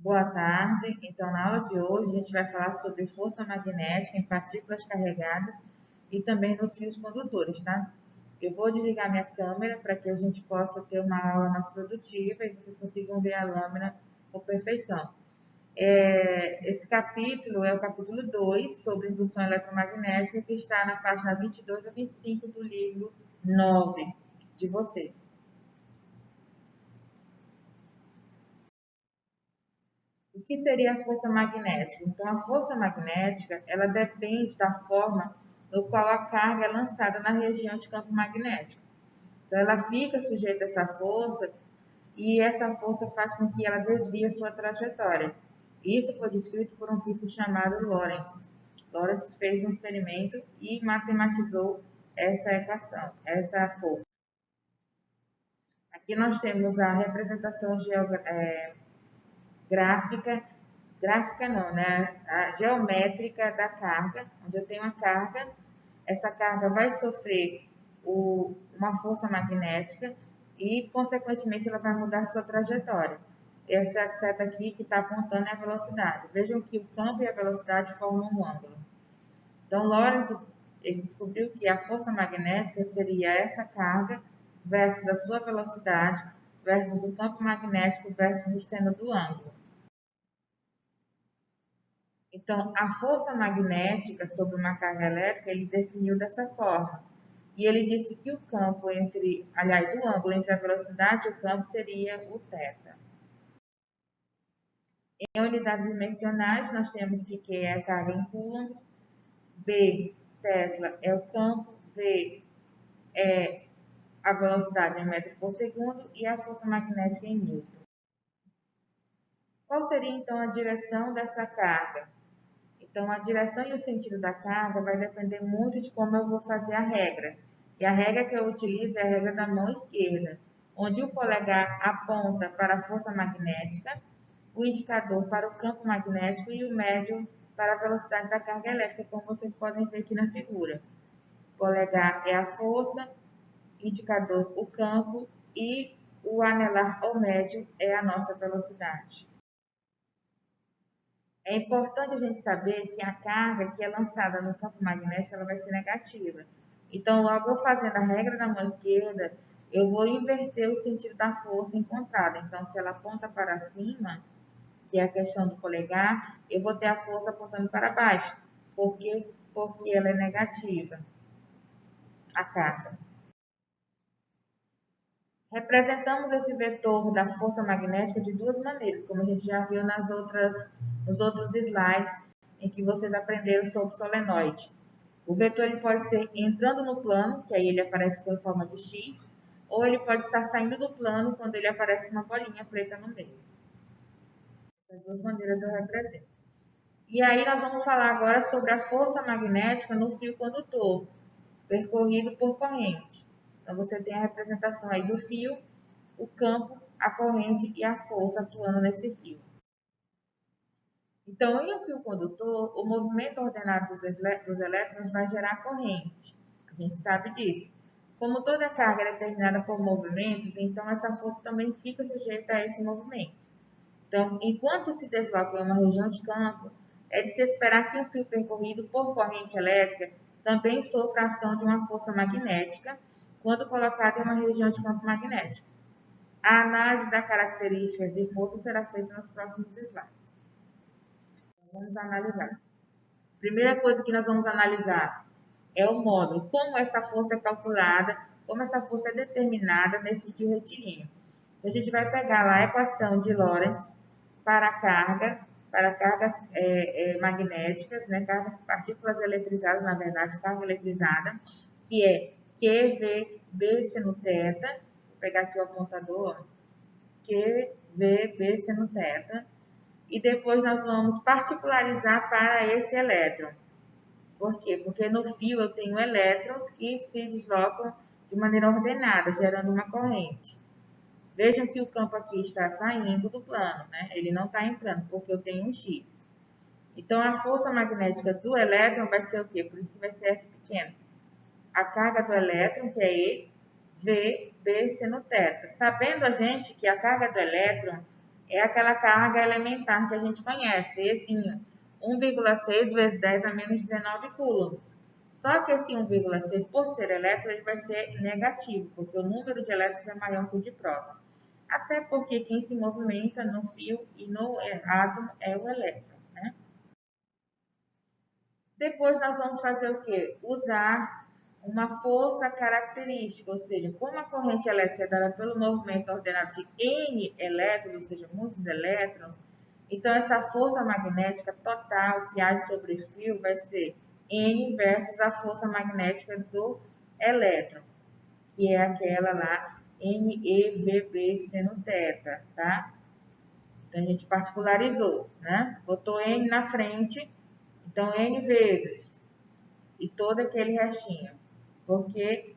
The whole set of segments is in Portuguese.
Boa tarde. Então, na aula de hoje, a gente vai falar sobre força magnética em partículas carregadas e também nos fios condutores, tá? Eu vou desligar minha câmera para que a gente possa ter uma aula mais produtiva e vocês consigam ver a lâmina com perfeição. Esse capítulo é o capítulo 2 sobre indução eletromagnética, que está na página 22 a 25 do livro 9 de vocês. O que seria a força magnética? Então, a força magnética, ela depende da forma no qual a carga é lançada na região de campo magnético. Então, ela fica sujeita a essa força e essa força faz com que ela desvie a sua trajetória. Isso foi descrito por um físico chamado Lorentz. Lorentz fez um experimento e matematizou essa equação, essa força. Aqui nós temos a representação gráfica não, né? A geométrica da carga, onde eu tenho a carga, essa carga vai sofrer uma força magnética e, consequentemente, ela vai mudar sua trajetória. Essa seta aqui que está apontando é a velocidade. Vejam que o campo e a velocidade formam um ângulo. Então, Lorentz ele descobriu que a força magnética seria essa carga versus a sua velocidade versus o campo magnético versus o seno do ângulo. Então, a força magnética sobre uma carga elétrica, ele definiu dessa forma. E ele disse que o campo o ângulo entre a velocidade e o campo seria o θ. Em unidades dimensionais, nós temos que Q é a carga em coulombs, B, Tesla, é o campo, V é a velocidade em metro por segundo e a força magnética em Newton. Qual seria, então, a direção dessa carga? Então, a direção e o sentido da carga vai depender muito de como eu vou fazer a regra. E a regra que eu utilizo é a regra da mão esquerda, onde o polegar aponta para a força magnética, o indicador para o campo magnético e o médio para a velocidade da carga elétrica, como vocês podem ver aqui na figura. O polegar é a força, indicador o campo e o anelar ou médio é a nossa velocidade. É importante a gente saber que a carga que é lançada no campo magnético ela vai ser negativa. Então, logo eu fazendo a regra da mão esquerda, eu vou inverter o sentido da força encontrada. Então, se ela aponta para cima, que é a questão do polegar, eu vou ter a força apontando para baixo. Por quê? Porque ela é negativa, a carga. Representamos esse vetor da força magnética de duas maneiras, como a gente já viu nos outros slides em que vocês aprenderam sobre solenoide. O vetor ele pode ser entrando no plano, que aí ele aparece em forma de X, ou ele pode estar saindo do plano quando ele aparece com uma bolinha preta no meio. Essas duas maneiras eu represento. E aí nós vamos falar agora sobre a força magnética no fio condutor, percorrido por corrente. Então, você tem a representação aí do fio, o campo, a corrente e a força atuando nesse fio. Então, em um fio condutor, o movimento ordenado dos elétrons vai gerar corrente. A gente sabe disso. Como toda carga é determinada por movimentos, então essa força também fica sujeita a esse movimento. Então, enquanto se desloca em uma região de campo, é de se esperar que o fio percorrido por corrente elétrica também sofra a ação de uma força magnética quando colocado em uma região de campo magnético. A análise das características de força será feita nos próximos slides. Então, vamos analisar. Primeira coisa que nós vamos analisar é o módulo, como essa força é calculada, como essa força é determinada nesse fio retilíneo. Então, a gente vai pegar lá a equação de Lorentz para cargas magnéticas, né, partículas eletrizadas, na verdade, carga eletrizada, que é QVB seno θ, vou pegar aqui o apontador, QVB seno θ, e depois nós vamos particularizar para esse elétron. Por quê? Porque no fio eu tenho elétrons que se deslocam de maneira ordenada, gerando uma corrente. Vejam que o campo aqui está saindo do plano, né? Ele não está entrando, porque eu tenho um X. Então, a força magnética do elétron vai ser o quê? Por isso que vai ser F pequeno. A carga do elétron, que é E, V, B seno θ. Sabendo a gente que a carga do elétron é aquela carga elementar que a gente conhece, Ezinho, 1,6 vezes 10 a menos 19 coulombs. Só que esse 1,6, por ser elétron, ele vai ser negativo, porque o número de elétrons é maior que o de prótons. Até porque quem se movimenta no fio e no átomo é o elétron, né? Depois nós vamos fazer o quê? Usar uma força característica, ou seja, como a corrente elétrica é dada pelo movimento ordenado de N elétrons, ou seja, muitos elétrons, então essa força magnética total que age sobre o fio vai ser N versus a força magnética do elétron, que é aquela lá, NeVB seno θ, tá? Então a gente particularizou, né? Botou N na frente, então N vezes e todo aquele restinho. Por quê?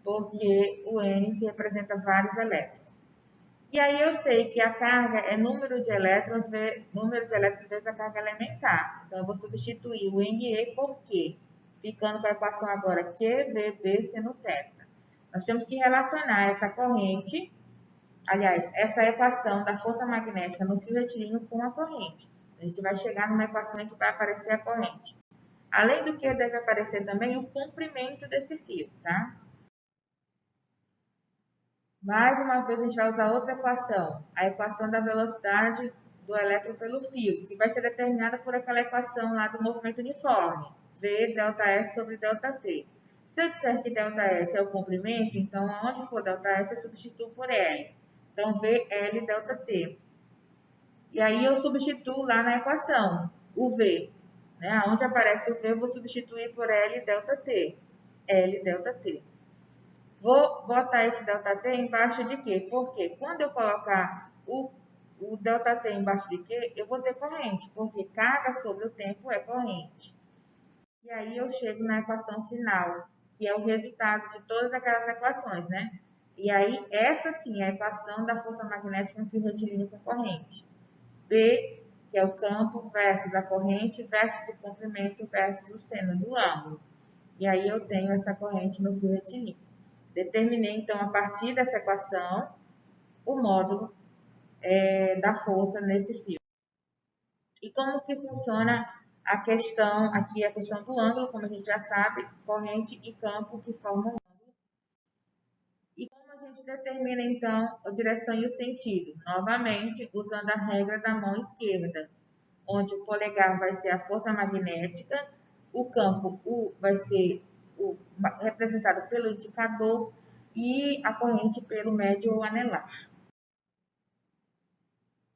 Porque o N se representa vários elétrons. E aí eu sei que a carga é número de elétrons vezes a carga elementar. Então eu vou substituir o Ne por Q, ficando com a equação agora QVB seno θ. Nós temos que relacionar essa corrente, aliás, essa equação da força magnética no fio retilíneo com a corrente. A gente vai chegar numa equação em que vai aparecer a corrente. Além do que, deve aparecer também o comprimento desse fio, tá? Mais uma vez, a gente vai usar outra equação, a equação da velocidade do elétron pelo fio, que vai ser determinada por aquela equação lá do movimento uniforme, V delta S sobre delta T. Se eu disser que delta S é o comprimento, então, onde for delta S, eu substituo por L. Então, V, L, delta T. E aí, eu substituo lá na equação o V. Né? Onde aparece o V, eu vou substituir por L, delta T. L, delta T. Vou botar esse ΔT embaixo de quê? Porque quando eu colocar o ΔT embaixo de quê, eu vou ter corrente, porque carga sobre o tempo é corrente. E aí eu chego na equação final, que é o resultado de todas aquelas equações, né? E aí, essa sim é a equação da força magnética em fio retilíneo com corrente. B, que é o campo, versus a corrente, versus o comprimento, versus o seno do ângulo. E aí eu tenho essa corrente no fio retilíneo. Determinei, então, a partir dessa equação, o módulo da força nesse fio. E como que funciona a questão, aqui a questão do ângulo, como a gente já sabe, corrente e campo que formam um ângulo. E como a gente determina, então, a direção e o sentido? Novamente, usando a regra da mão esquerda, onde o polegar vai ser a força magnética, o campo U vai ser representado pelo indicador e a corrente pelo médio ou anelar.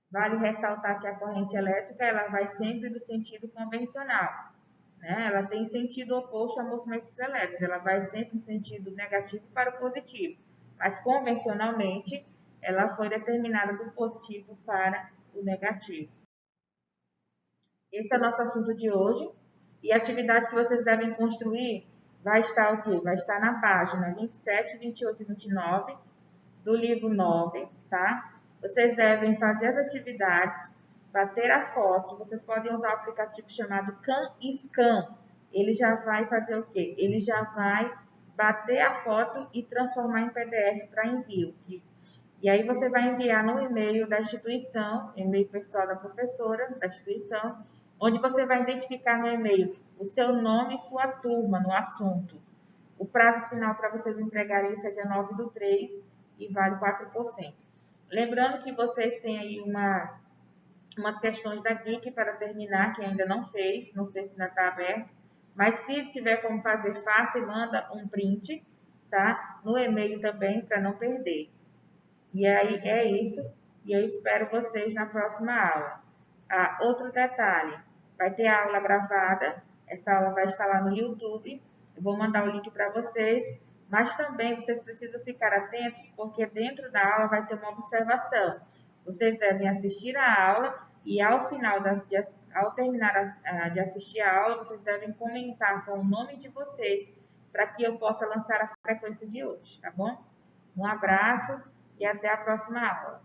Vale ressaltar que a corrente elétrica ela vai sempre do sentido convencional, né? Ela tem sentido oposto a movimentos elétricos, ela vai sempre no sentido negativo para o positivo, mas convencionalmente ela foi determinada do positivo para o negativo. Esse é o nosso assunto de hoje. E a atividade que vocês devem construir vai estar o quê? Vai estar na página 27, 28 e 29 do livro 9, tá? Vocês devem fazer as atividades, bater a foto. Vocês podem usar o aplicativo chamado CanScan. Ele já vai fazer o quê? Ele já vai bater a foto e transformar em PDF para envio. E aí você vai enviar no e-mail da instituição, e-mail pessoal da professora da instituição, onde você vai identificar no e-mail o seu nome e sua turma no assunto. O prazo final para vocês entregarem isso é dia 9/3 e vale 4%. Lembrando que vocês têm aí umas questões da Geek para terminar, que ainda não fez, não sei se ainda está aberto, mas se tiver como fazer fácil, manda um print, tá? No e-mail também, para não perder. E aí é isso, e eu espero vocês na próxima aula. Outro detalhe, vai ter aula gravada, essa aula vai estar lá no YouTube, eu vou mandar o link para vocês, mas também vocês precisam ficar atentos, porque dentro da aula vai ter uma observação. Vocês devem assistir a aula e ao final, ao terminar de assistir a aula, vocês devem comentar com o nome de vocês, para que eu possa lançar a frequência de hoje, tá bom? Um abraço e até a próxima aula.